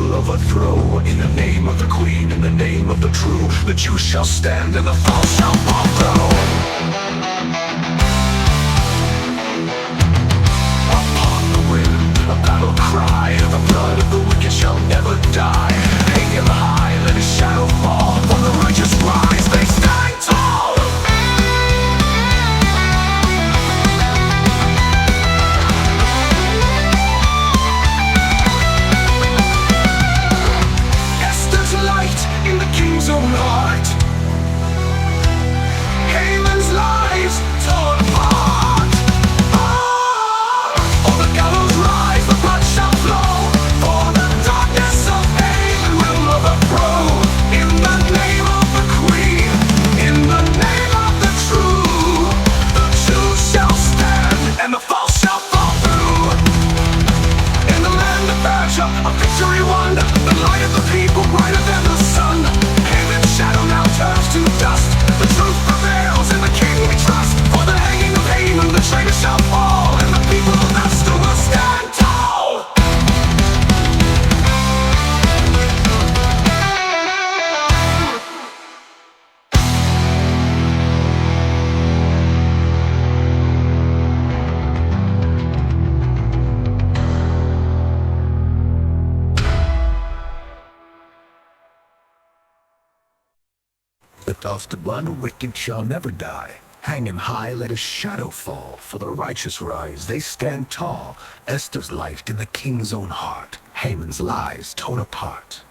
will overthrow. In the name of the Queen, in the name of the true, the Jews shall stand and the false shall fall through. Upon the wind, a battle cry, the blood of the wicked shall never die. Hanging high, let his shadow fall, for the righteous rise, they stand tall. Esther's light in the king's own heart, Haman's lies torn apart. On the gallows rise, the blood shall flow, for the darkness of Haman will overthrow. In the name of the Queen, in the name of the true, the Jews shall stand and the false shall fall through. In the land of Thrash, a victory won, the light of the people brighter than the sun. Haman's shadow now turns to dust, the truth prevails and the king we trust. For the hanging of Haman, the traitor shall fall, and the people of Esther will stand tall. But of the one wicked shall never die. Hang him high, let his shadow fall, for the righteous rise, they stand tall. Esther's light in the king's own heart, Haman's lies torn apart.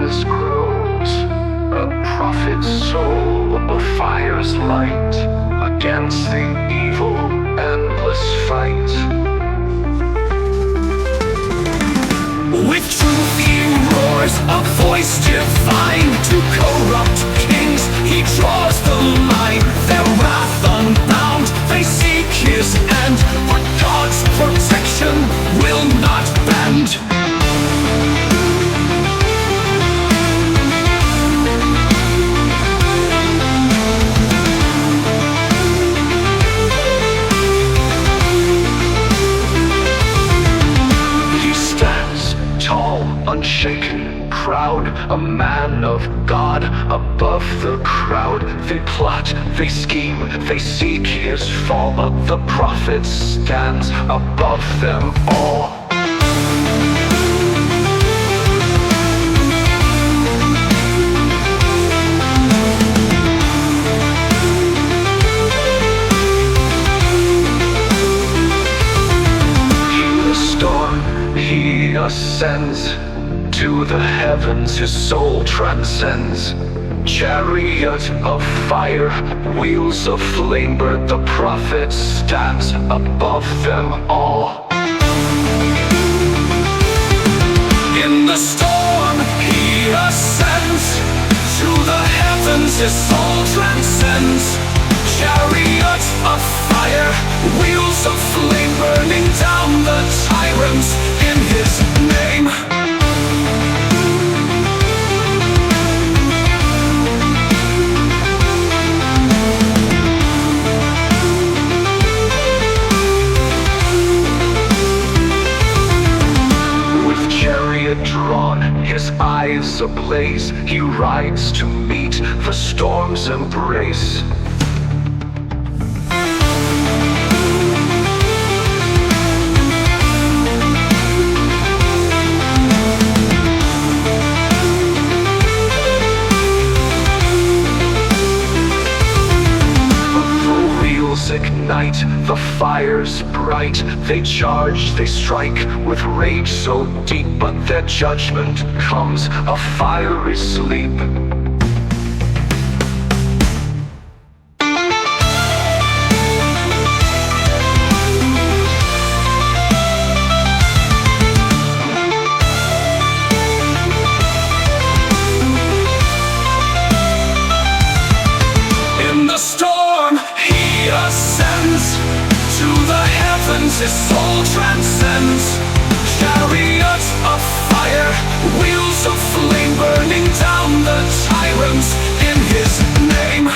darkness grows, a prophet's soul, a fire's light, against the evil, endless fight. With truth he roars, a voice divine. To corrupt kings he draws the line. Their wrath unbound, they seek his end, but God's protection will not bend. Unshaken, proud, a man of God, above the crowd. They plot, they scheme, they seek his fall, but the prophet stands above them all. In the storm, he ascends. To the heavens his soul transcends. Chariot of fire, wheels of flame burn. The prophet stands above them all. In the storm he ascends. To the heavens his soul transcends. Chariot of fire, wheels of flame burning down the tyrants in his name. Drawn, his eyes ablaze, he rides to meet the storm's embrace. Ignite, the fire's bright. They charge, they strike with rage so deep, but their judgment comes a fiery sleep. In the storm he ascends. To the heavens his soul transcends. Chariot of fire, wheels of flame burning down the tyrants in his name.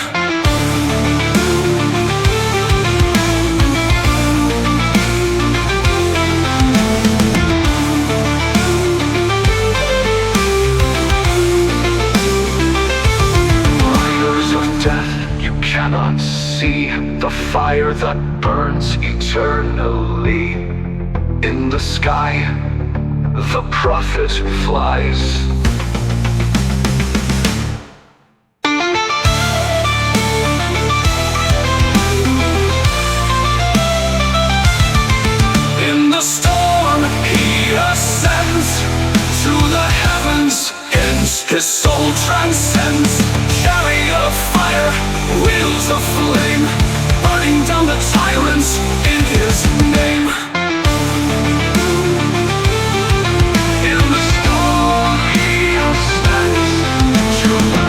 Riders of death, you cannot see the fire that burns eternally. In the sky, the prophet flies. In the storm he ascends. To the heavens ends, his soul transcends. Chariot of fire, wheels of flame, burning down the tyrants in his name. In the storm he ascends. To the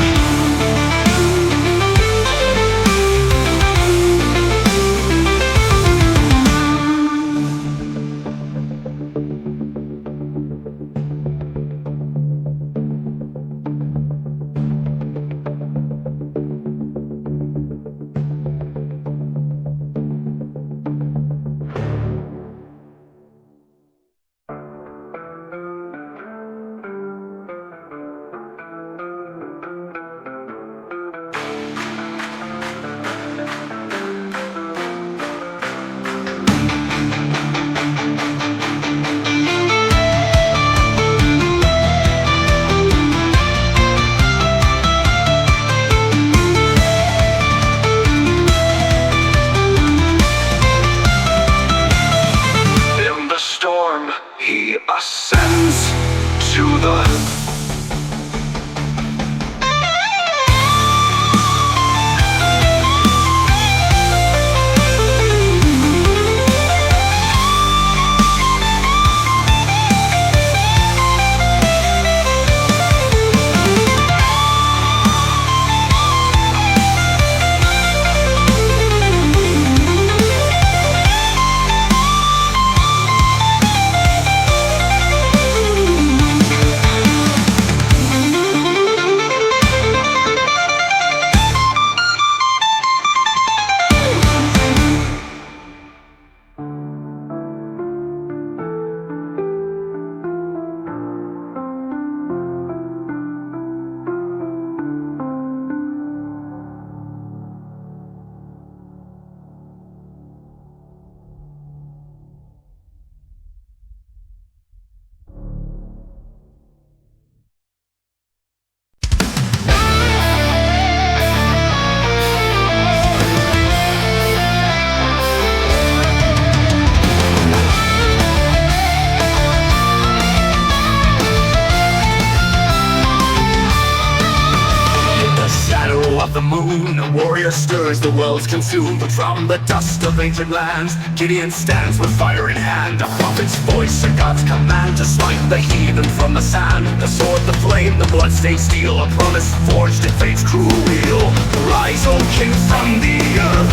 destroys the world's consumed. But from the dust of ancient lands, Gideon stands with fire in hand. A prophet's voice, a God's command to smite the heathen from the sand. The sword, the flame, the blood-stained steel, a promise forged in fate's cruel wheel. Rise, O King, from the earth,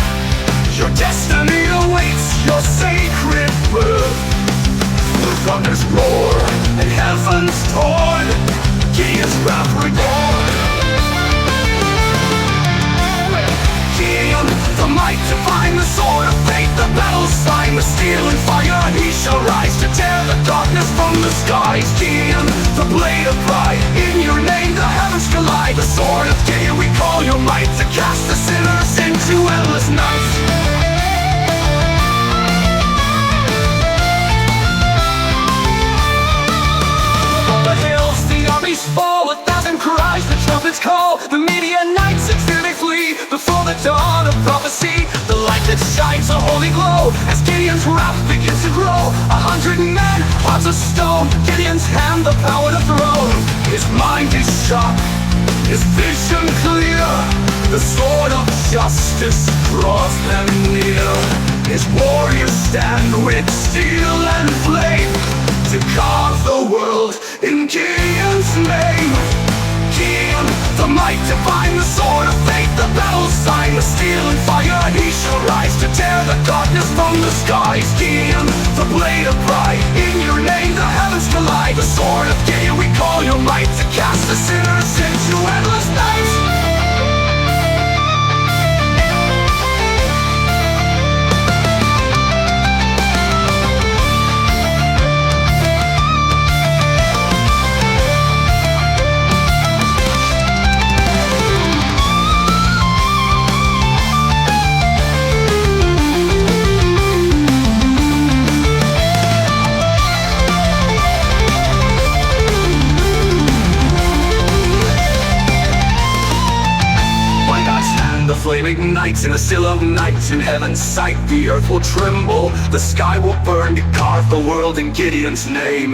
your destiny awaits your sacred birth. The thunders roar and heaven's torn, Gideon's wrath reborn. Gideon, the might to find the sword of fate, the battle's sign, the steel and fire, and he shall rise to tear the darkness from the skies. Gideon, the blade of pride, in your name the heavens collide. The sword of Gideon, we call your might to cast the sinners into endless nights. Fall, 1,000 cries, the trumpets call, the Midianites in fear they flee. Before the dawn of prophecy, the light that shines a holy glow. As Gideon's wrath begins to grow, 100 men, hearts of stone, Gideon's hand the power to throne. His mind is sharp, his vision clear, the sword of justice draws them near. His warriors stand with steel and flame to carve the world in Gideon's name. Gideon, the might to find the sword of fate, the battle sign, the steel and fire, and he shall rise to tear the darkness from the skies. Gideon, the blade of pride, in your name the heavens collide. The sword of Gideon, we call your might to cast the sinners into endless nights. The flame ignites in the still of night. In heaven's sight the earth will tremble, the sky will burn to carve the world in Gideon's name.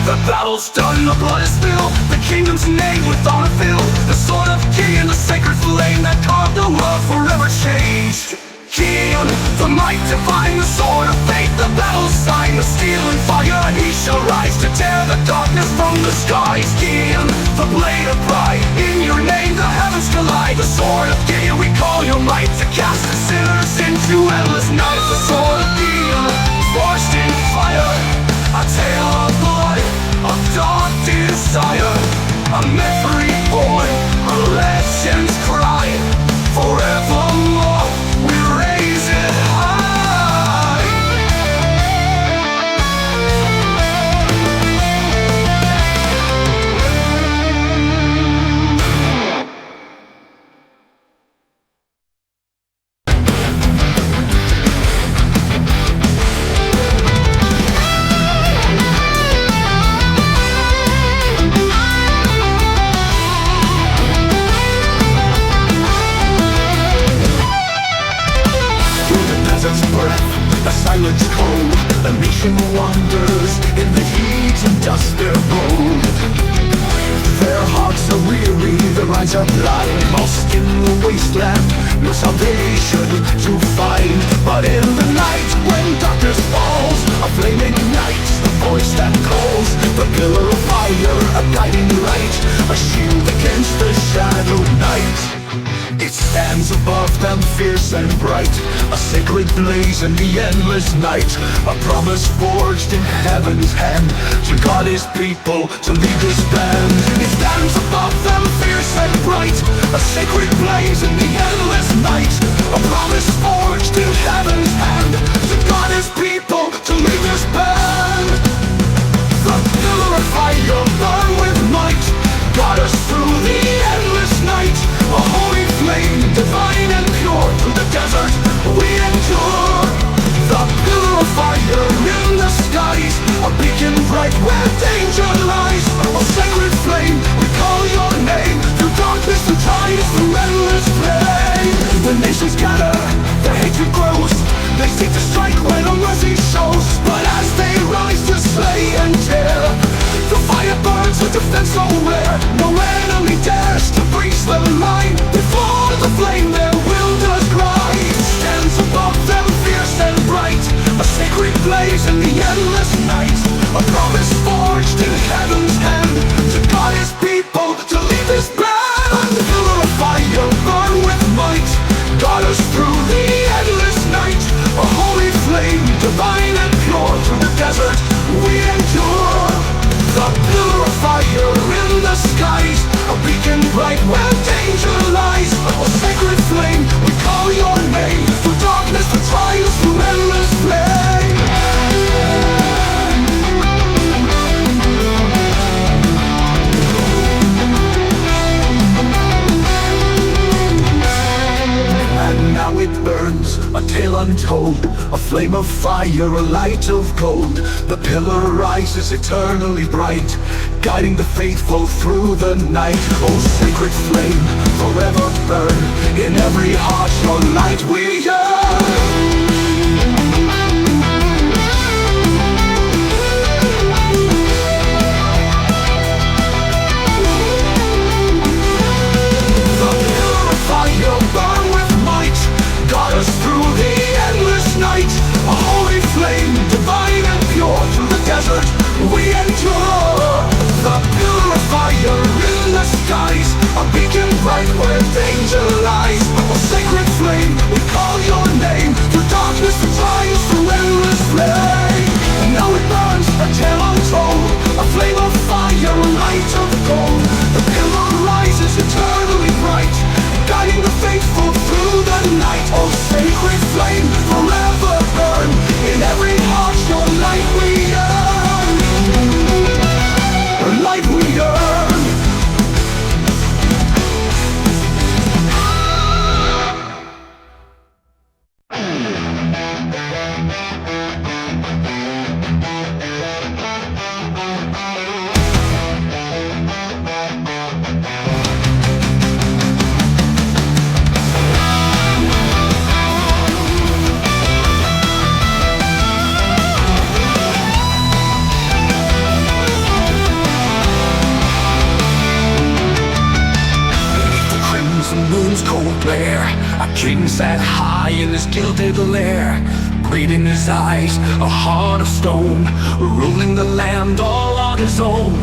The battle's done, the blood is spilled, the kingdom's name with honor filled. The sword of Gideon, the sacred flame that carved the world forever changed. Gideon, the might to find the sword of fate, the battle's sign, the steel and fire, and he shall rise to tear the darkness from the skies. Gideon, the blade of pride, in your name the heavens collide. The sword of Gideon, we call your might to cast the sinners into endless nights. The sword of Gideon, forged in fire, a tale of blood, of dark desire, a myth reborn, a legend's cry, forevermore we raise it high. A silence cold, a nation wanders in the heat and dust their bold. Their hearts are weary, their eyes are blind, lost in the wasteland, no salvation to find. But in the night, when darkness falls, a flame ignites, the voice that calls, the pillar of fire, a guiding light, a shield against the shadow night. It stands above them fierce and bright, a sacred blaze in the endless night, a promise forged in heaven's hand to guard his people, to lead his band. It stands above them fierce and bright, a sacred blaze in the endless night, a promise forged in heaven's hand to guard his people, to lead his band. The pillar of fire burn with might, guard us through the endless night, a holy flame, divine and pure, through the desert we endure. The pillar of fire in the skies, a beacon bright where danger lies, a sacred flame, we call your name, through darkness and tides, through endless pain. When nations gather, their hatred grows, they seek to strike when a mercy shows. But as they rise to slay and tear, the fire burns with defense so rare, no enemy dares to breach the line. Before the flame there will through the endless night, a holy flame, divine and pure. Through the desert we endure. The pillar of fire in the skies, a beacon bright where danger lies. A sacred flame, we call your name. Through darkness, through trials, through endless flame. And now it burns, a tale untold, a flame of fire, a light of gold. The pillar rises eternally bright, guiding the faithful through the night. Oh, sacred flame, forever burn, in every heart your light we yearn. Guide us through the endless night, a holy flame, divine and pure. Through the desert we endure. The pillar of fire in the skies, a beacon bright where danger lies. A sacred flame, we call your name. Through darkness, through trials, through endless flame. Now it burns, a tale untold, a flame of fire, a light of gold. The pillar rises eternally bright, guiding the faithful through the night. Oh, sacred flame, forever burn, in every heart your light we yearn. Light we yearn. A king sat high in his gilded lair, greed in his eyes, a heart of stone, ruling the land all on his own.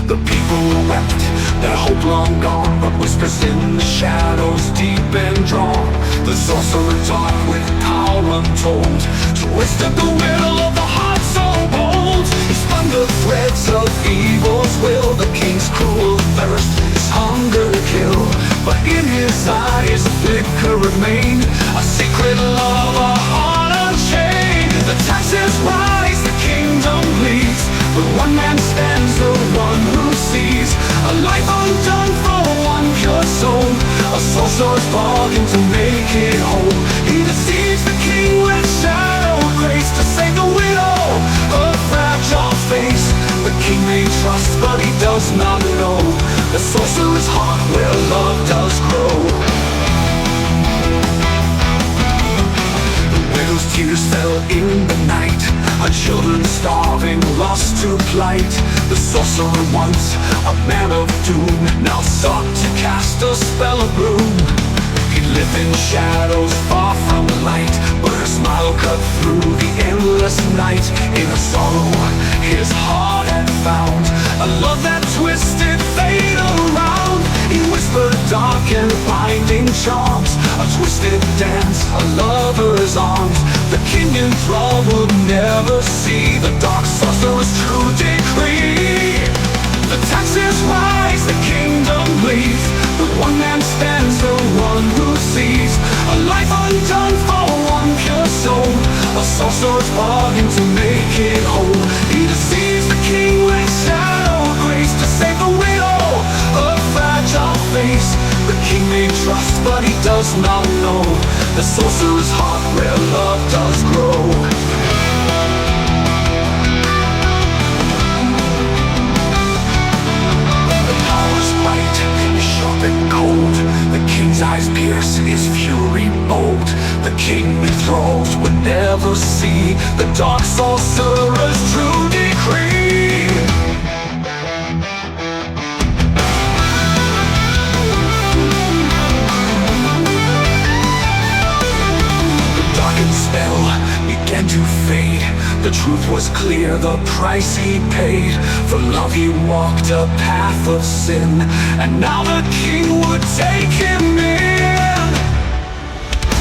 The people wept, their hope long gone, but whispers in the shadows deep and drawn. The sorcerer dark with power untold, twisted the will of the heart so bold. He spun the threads of evil's will, the king's cruel thirst, his hunger to kill. But in his eyes a flicker remained, a secret love, a heart unchained. The taxes rise, the kingdom bleeds, but one man stands, the one who sees a life undone for one pure soul. A sorcerer's bargain to make it whole. He deceives the king with shadow grace to save the widow, her fragile face. The king may trust, but he does not know the sorcerer's heart where love does grow. The widow's tears fell in the night, her children starving, lost to plight. The sorcerer once a man of doom, now sought to cast a spell of gloom. He lived in shadows far from light, but her smile cut through the endless night. In her sorrow his heart had found a love that twisted fate around. He whispered dark and binding charms, a twisted dance, a lover's arms. The king enthralled would never see the dark sorcerer's true decree. The taxes rise, the kingdom bleeds, but one man stands, the one who sees a life undone for one pure soul. A sorcerer's bargain to make it whole. He deceives the king with shadow grace to save the widow, a fragile face. The king may trust, but he does not know the sorcerer's heart where love does grow. And cold, the king's eyes pierce, his fury bold. The king enthralled would never see the dark sorcerer's true decree. The darkened spell began to fade. The truth was clear, the price he paid. For love he walked a path of sin, and now the king would take him in.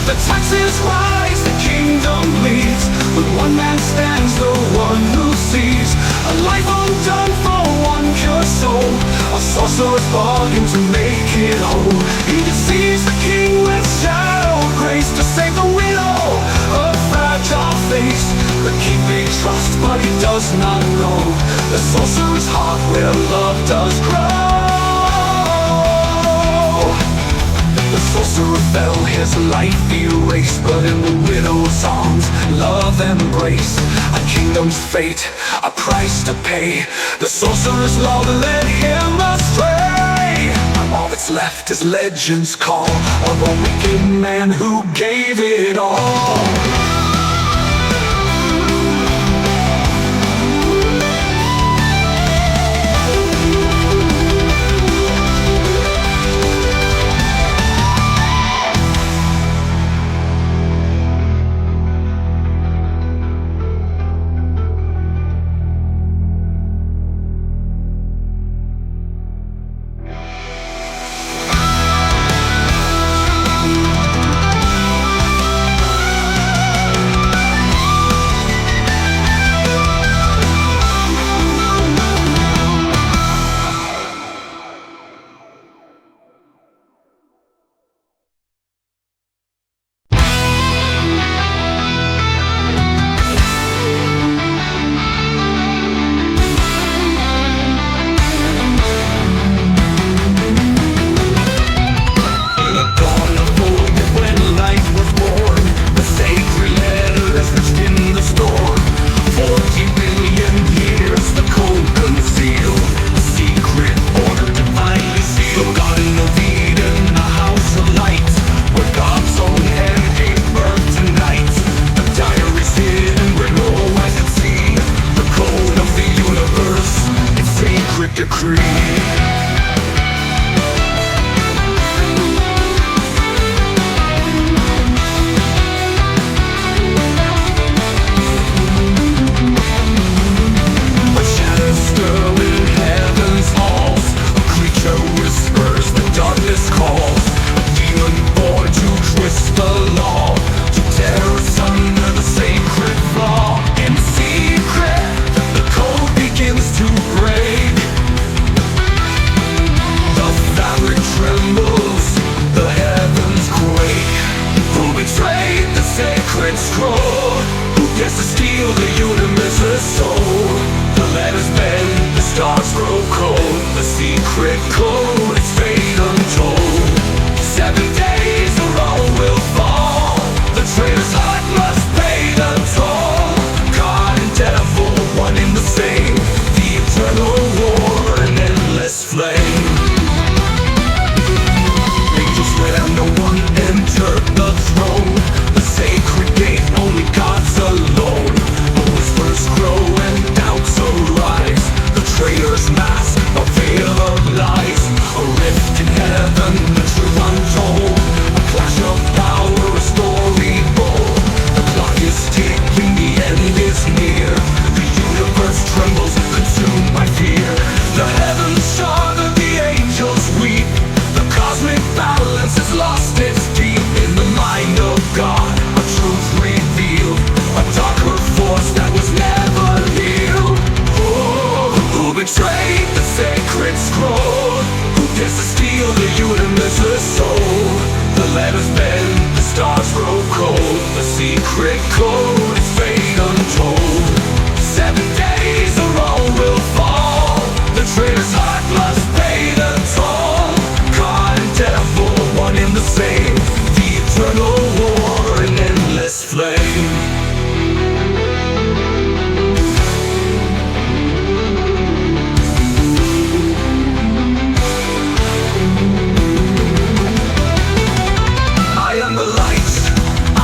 The taxes rise, the kingdom bleeds. When one man stands, the one who sees a life undone for one pure soul. A sorcerer's bargain to make it whole. He deceives the king with shadow grace to save the widow, a fragile face. The king may trust, but he does not know the sorcerer's heart where love does grow. The sorcerer fell, his life erased, but in the widow's arms, love embrace. A kingdom's fate, a price to pay. The sorcerer's love led him astray. All that's left is legend's call of a wicked man who gave it all.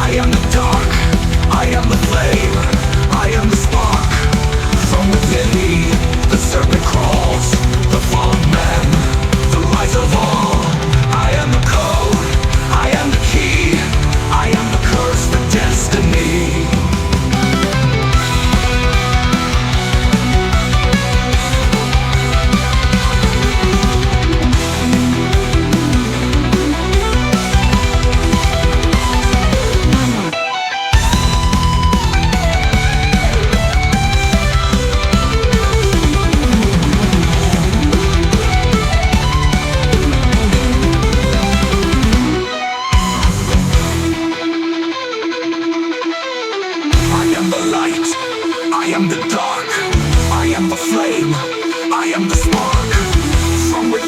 I am the dark, I am the flame, I am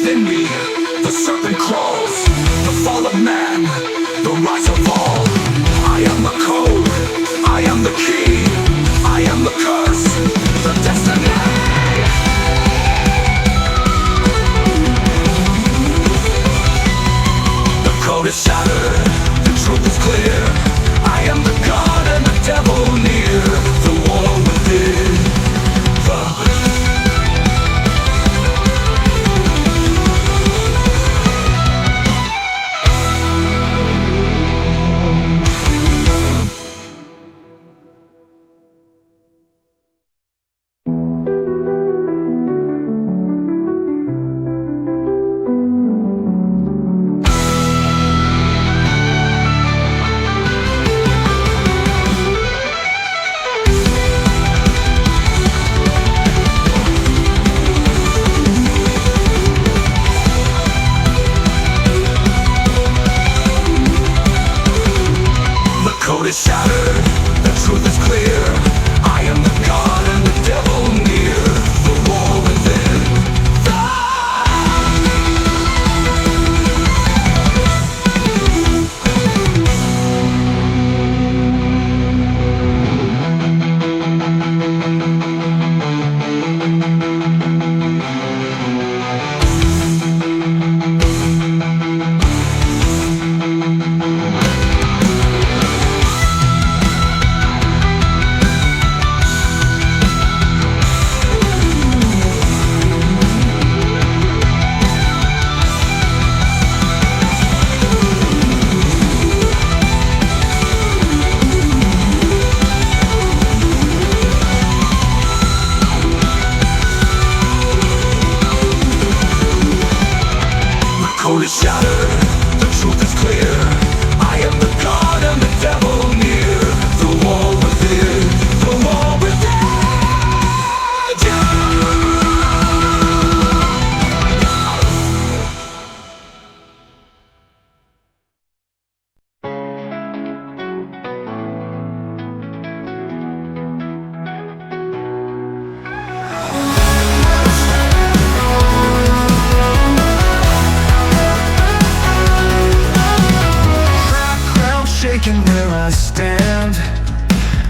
within me, the serpent crawls, the fall of man, the rise of all. I am the code, I am the key, I am the curse, the destiny. The code is shattered, the truth is clear. I am the God and the devil near, the war within. The code is shattered, the truth is clear. I am the God and the devil near, the war within. The code is shattered, the truth is clear. I am the God and the devil near, the war within, the war within. Shaking where I stand,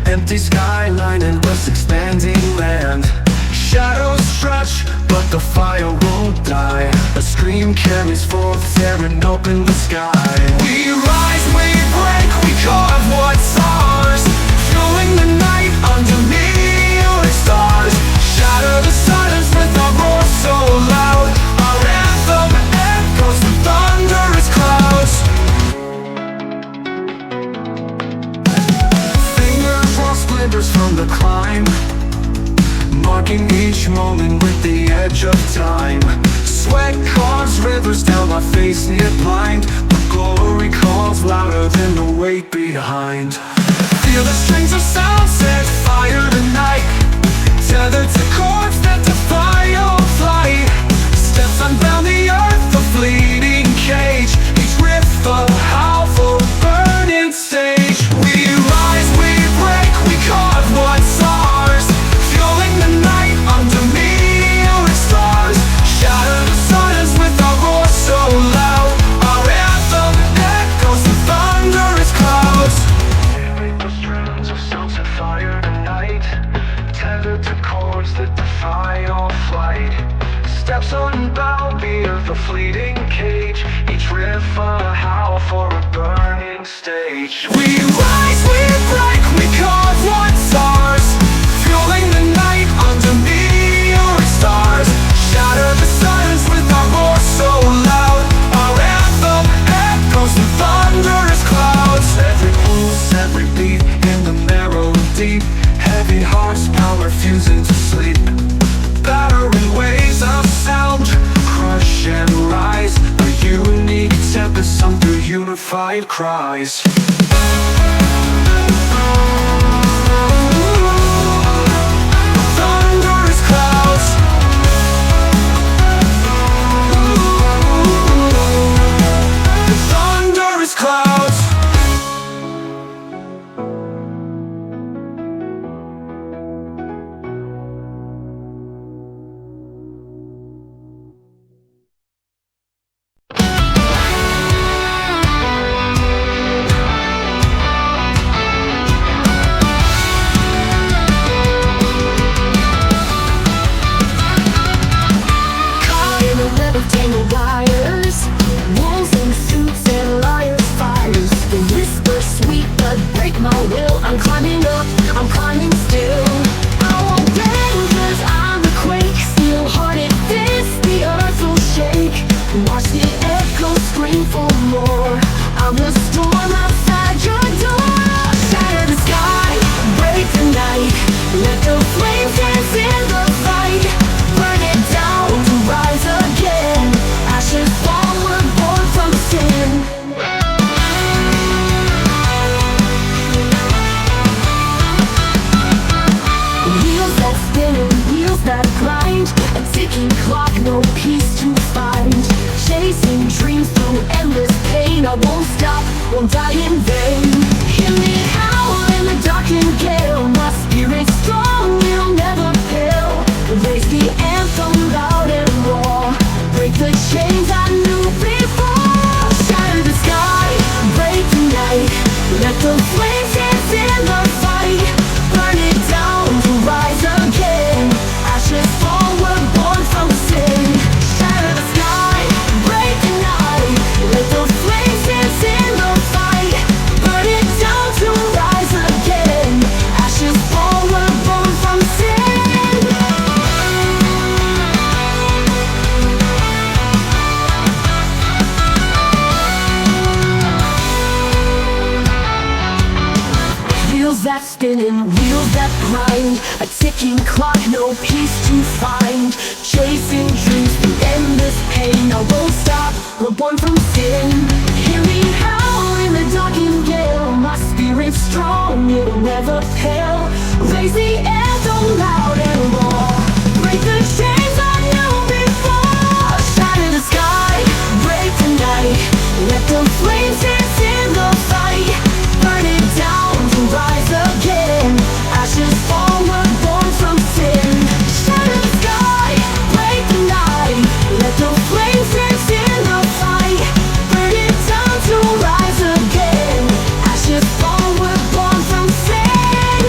empty skyline and endless expanding land. Shadows stretch, but the fire won't die. A scream carries forth, tearing open the sky. We rise, we break, we carve what's ours, fueling the night under neon stars. Shatter the silence with our roar so loud. Our anthem echoes the thunderous clouds. Splinters from the climb, marking each moment with the edge of time. Sweat carves rivers down my face, near blind, but glory calls louder than the weight behind. Feel the strings of sound set fire tonight, tethered to chords that defy all flight. Steps unbound the earth, a fleeting cage, each riff a howl for a burning stage. We rise, we break, we carve what's ours, fueling the night under neon stars. Shatter the silence with our roar so loud. Our anthem echoes the thunderous clouds. Carry the strands of sound set fire tonight, tethered to chords that defy all flight. Steps unbound, the earth a fleeting cage, each riff a howl for a burning stage. We rise, we break, we carve what's ours, fueling the night under neon stars. Shatter the silence with our roar so loud. Our anthem echoes the thunderous clouds. Every pulse, every beat in the marrow deep, heavy horsepower fusing to sleep. Battering waves of sound, crush and rise, a unique tempest under unified cries. I won't stop, won't die in vain. Hear me howl in the darkened gale. My spirit's strong, it'll never fail. Raise the anthem loud and raw. Break the chains I knew before. Shatter the sky, break the night. Let the flames dance in the fight. Burn it down to rise again. Ashes fall, we're born from sin. Shatter the sky, break the night. Let the flames dance in the fight. Burn it down to rise again. Ashes fall, we're born from sin. Wheels that spinning, wheels that grind. A ticking clock, no peace to find. Chasing dreams through endless pain. I won't stop, we're born from sin. Hear me howl in the darkened gale. My spirit's strong, it'll never fail. Raise the anthem loud and raw. Break the chains I knew before. Shatter the sky, break the night. Let the flames dance in the fight. Burn it down to rise again. Ashes fall, we're born from sin. Shatter the sky, break the night. Let the flames dance in the fight. Burn it down to rise again. Ashes fall, we're born from sin.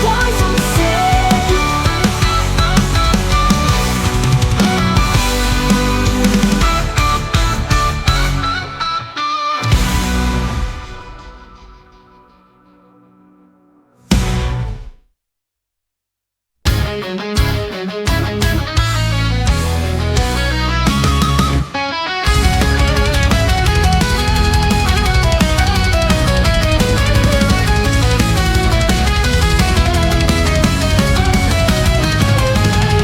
Born from sin.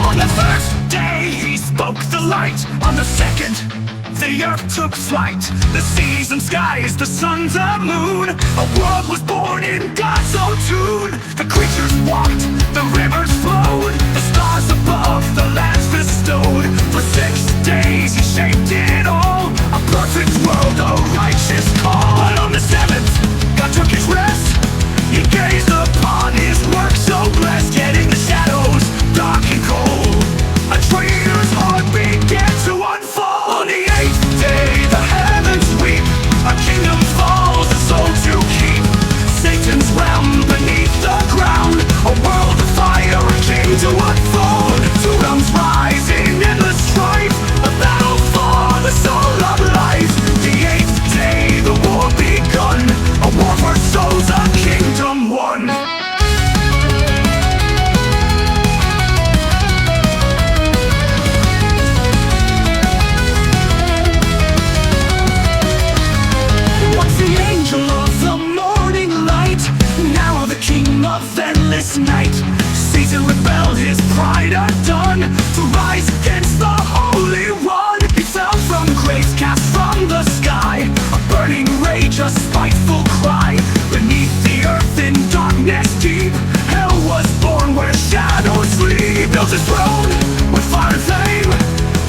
On the first day he spoke the light. On the second, the earth took flight. The seas and skies, the sun, the moon. A world was born in God's own tune. The creatures walked, the rivers flowed. The stars above, the lands bestowed. For 6 days he shaped it all. A perfect world, a righteous call. But on the seventh, God took his rest. He gazed upon his work so blessed. Yet in the shadows, dark and cold, a traitor's heart began to unfold. On the eighth day, the heavens weep. A kingdom falls, a soul to keep. Satan's realm beneath the ground. A world of fire, a king to unfold. Two realms rise in endless strife. A battle for the soul of life. The eighth day, the war begun. A war for souls, a kingdom won. Once the angel of the morning light, now the king of endless night. Satan rebelled, his pride undone, to rise against the Holy One. He fell from grace, cast from the sky. A burning rage, a spiteful cry. Beneath the earth in darkness deep, hell was born where shadows sleep. Built his throne with fire and flame,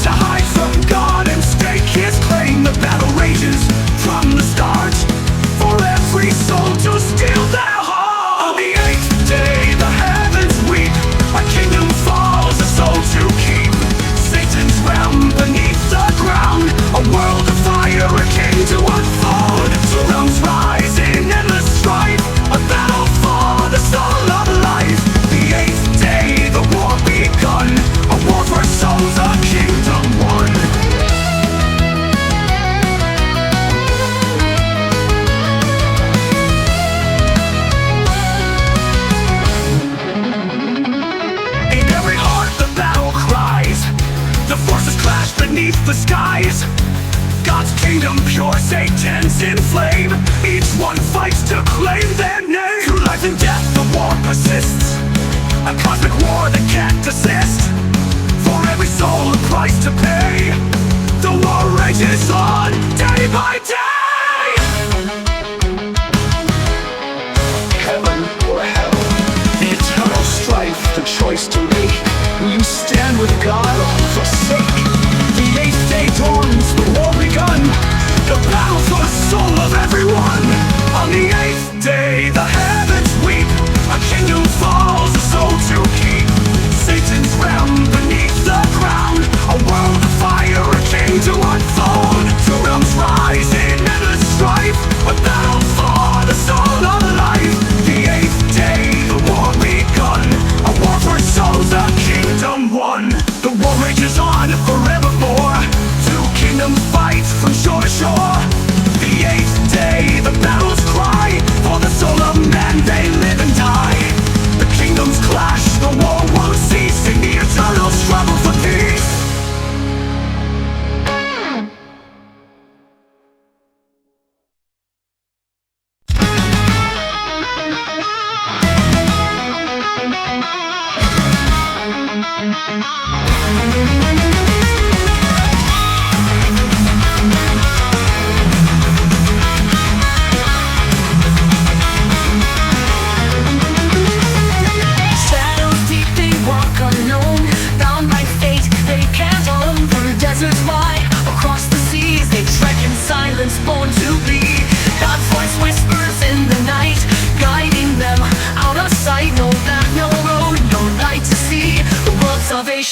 to hide from God and stake his claim. The battle rages from the start, for every soul to steal their heart. On the eighth day, the heavens weep. A kingdom falls, a soul to keep. Satan's realm beneath the ground. A world of fire, a king to unfold. Two realms rise in endless strife. A battle for the soul of life. The eighth day, the war begun. A war for souls, a kingdom won. In every heart the battle cries. The forces clash beneath the skies. God's kingdom pure, Satan's in flame. Each one fights to claim their name. Through life and death the war persists, a cosmic war that can't desist. For every soul a price to pay. The war rages on day by day. Heaven or hell, eternal strife, the choice to make. Will you stand with God or forsake? The eighth day dawns, the war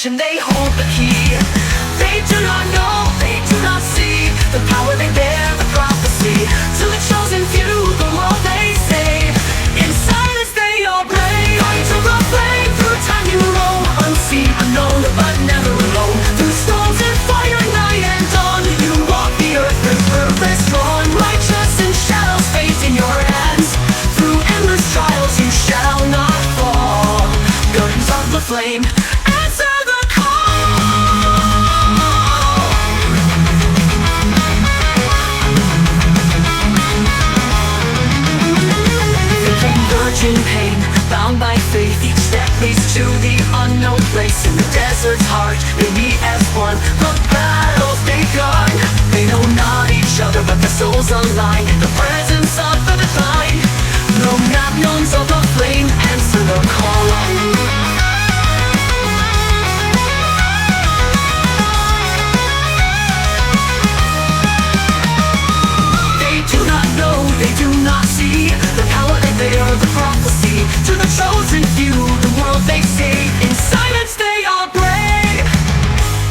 and they hold the key. They do not know, they do not see the power they bear, the prophecy. To the chosen few, the world they save. In silence they all pray. Until the flame, through time you roam, unseen, unknown, but never alone. Through storms and fire, night and dawn, you walk the earth with purpose drawn. Righteous and shadows fate in your hands. Through endless trials you shall not fall. Guardians of the flame, answer the call. Virgin pain, bound by faith, each step leads to the unknown place. In the desert's heart, they meet as one. The battle's begun. They know not each other, but their souls align. The presence of the divine. No knowns of the flame, answer the call. They do not know, they do not see the power that they are, the prophecy. To the chosen few, the world they save. In silence they all pray.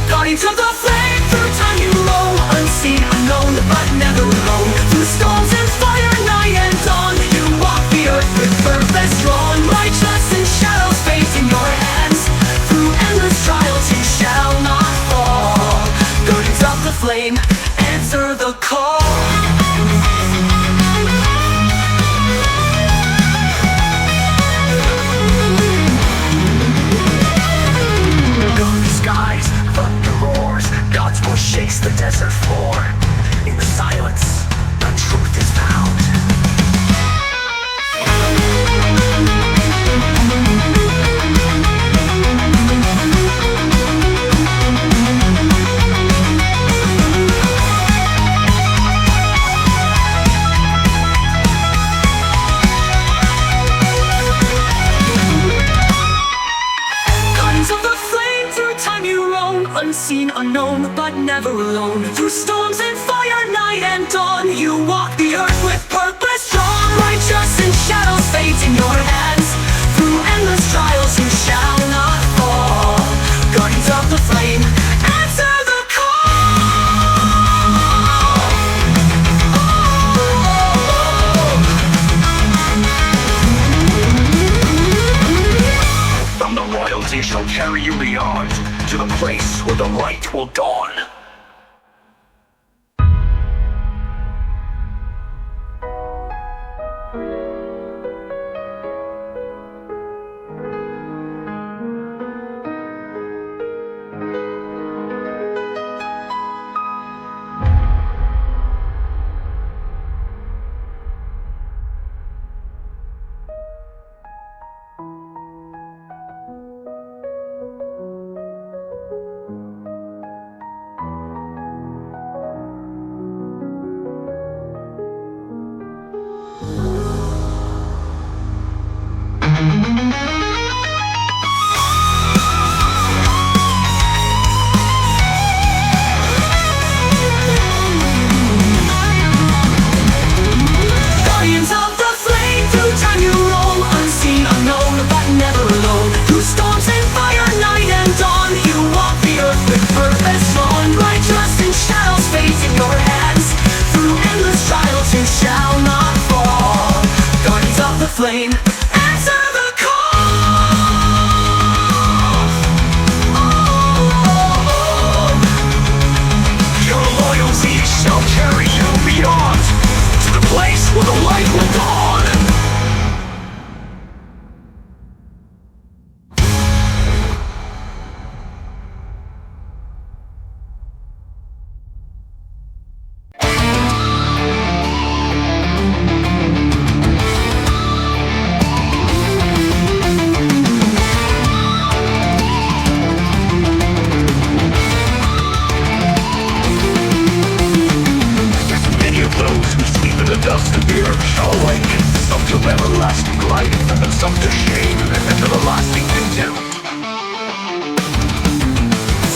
Guardians of the flame, through time you roam, unseen, unknown, but never alone. Through storms and fire, night and dawn, you walk the earth with purpose drawn. Righteous and shadows fate in your hands. Through endless trials you shall not fall. Guardians of the flame, answer the call. Skies, thunder roars, God's voice shakes the desert floor. In the silence, the truth is found. Guardians of the flame, through time you roam, unseen, unknown, but never alone. Through storms and fire, night and dawn, you walk the earth with purpose drawn. Righteous and shadows fate in your hands. Through endless trials you shall not fall. Guardians of the flame, answer the call. From the royalty shall carry you beyond, to the place where the light will dawn. Guardians of the flame, through time you roam, unseen, unknown, but never alone. Through storms and fire, night and dawn, you walk the earth with purpose drawn. Righteous and shadows fate in your hands. Through endless trials you shall not fall. Guardians of the flame, answer the call. Your loyalty shall carry you beyond, to the place where the light will dawn. Many of those who sleep in the dust of the earth shall awake, some to everlasting life, and some to shame and everlasting contempt.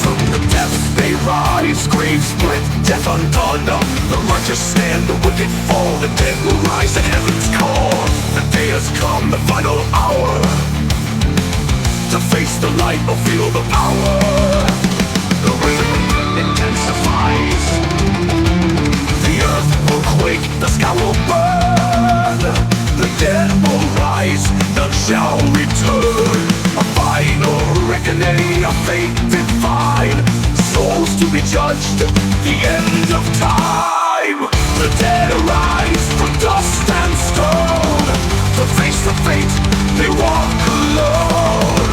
From the depths they rise, graves split, death undone. The righteous stand, the wicked fall, the dead will rise at heaven's call. The day has come, the final hour. to face the light or feel the power. The rhythm intensifies. The earth will quake, the sky will burn. The dead will rise, none shall return. A final reckoning, a fate divine. Souls to be judged, the end of time. The dead arise from dust and stone. To face the fate, they walk alone.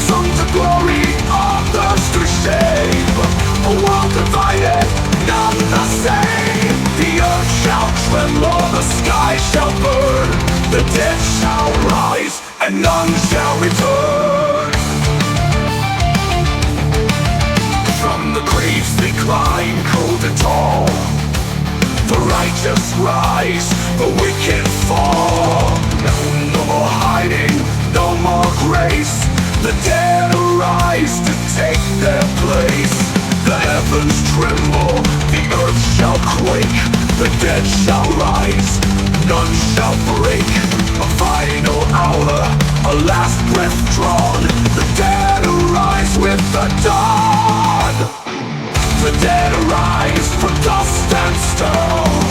Some to glory, others to shame. A world divided, none the same. The earth shall tremble, the sky shall burn. The dead shall rise, and none shall return. From the graves they climb, cold and tall. The righteous rise, the wicked fall. No more hiding, no more grace. The dead arise to take their place. The heavens tremble, the earth shall quake. The dead shall rise, none shall break. A final hour, a last breath drawn. The dead arise with the dawn. The dead arise from dust and stone.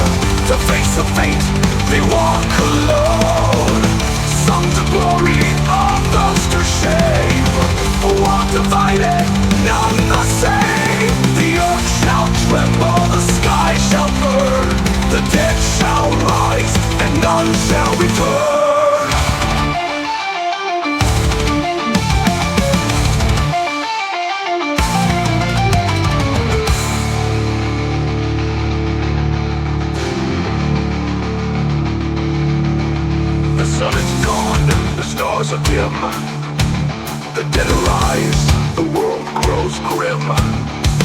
To face the fate, they walk alone. Some to glory, others to shame. A world divided, none the same. The earth shall tremble, the sky shall burn. The dead shall rise, and none shall return. The sun is gone, the stars are dim. The dead arise, the world grows grim.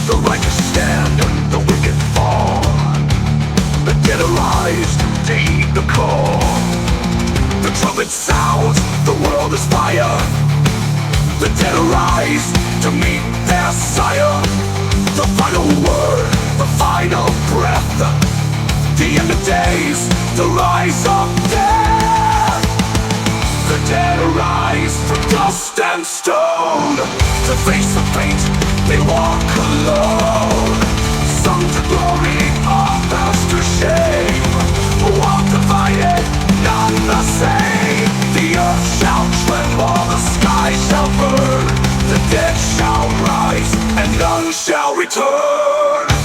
The righteous stand, the wicked fall. The dead arise to heed the call. The trumpet sounds, the world is fire. The dead arise to meet their sire. The final word, the final breath. The end of days, the rise of death. The dead arise from dust and stone. To face the fate, they walk alone. Some to glory, others to shame. A world divided, none the same. The earth shall tremble, the sky shall burn. The dead shall rise, and none shall return.